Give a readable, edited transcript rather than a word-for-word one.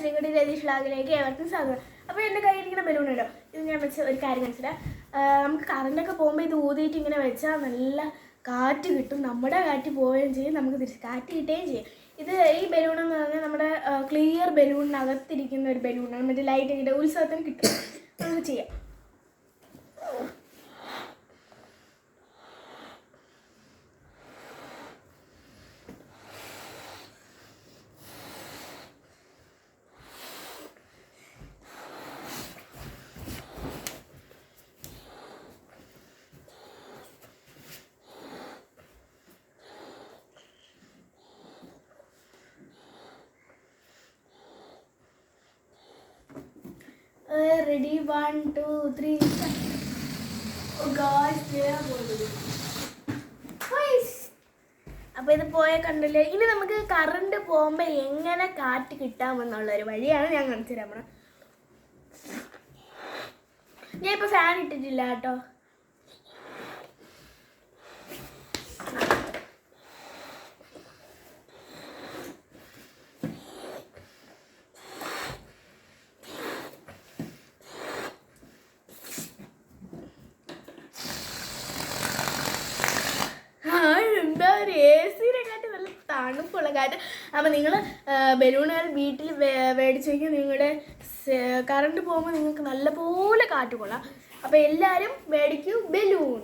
ശ്രീകുട്ടി രതീഷ് വ്ളോഗിലേക്ക് ഏവർക്കും സ്വാഗതം. അപ്പോൾ എൻ്റെ കയ്യിലിരിക്കുന്ന ബലൂൺ ഉണ്ടോ, ഇത് ഞാൻ വെച്ച ഒരു കാര്യം മനസ്സിലായി. നമുക്ക് കറണ്ടൊക്കെ പോകുമ്പോൾ ഇത് ഊതിയിട്ട് ഇങ്ങനെ വെച്ചാൽ നല്ല കാറ്റ് കിട്ടും. നമ്മുടെ കാറ്റ് പോവുകയും ചെയ്യും, നമുക്ക് തിരിച്ച് കാറ്റ് കിട്ടുകയും ചെയ്യും. ഈ ബലൂൺ എന്ന് പറഞ്ഞാൽ നമ്മുടെ ക്ലിയർ ബലൂണിനകത്തിരിക്കുന്ന ഒരു ബലൂണാണ്. മറ്റേ ലൈറ്റ് കിട്ടുക ഉത്സവത്തിന് കിട്ടും. നമുക്ക് ചെയ്യാം. Ready, 1, 2, 3. Oh gosh, അപ്പോൾ ഇത് പോയ കണ്ടില്ലേ. ഇനി നമുക്ക് കറണ്ട് പോകുമ്പോൾ എങ്ങനെ കാറ്റ് കിട്ടാമെന്നുള്ളൊരു വഴിയാണ് ഞാൻ കാണിച്ചു തരാൻ പോണത്. ഞാൻ ഇപ്പോൾ ഫാൻ ഇട്ടിട്ടില്ല കേട്ടോ. എന്താ ഒരു AC-നെക്കാട്ടി നല്ല തണുപ്പുള്ള കാറ്റ്. അപ്പോൾ നിങ്ങൾ ബലൂണുകൾ വീട്ടിൽ മേടിച്ച് വയ്ക്കും. നിങ്ങളുടെ കറണ്ട് പോകുമ്പോൾ നിങ്ങൾക്ക് നല്ലപോലെ കാറ്റ് കൊള്ളാം. അപ്പോൾ എല്ലാവരും മേടിക്കൂ ബലൂൺ.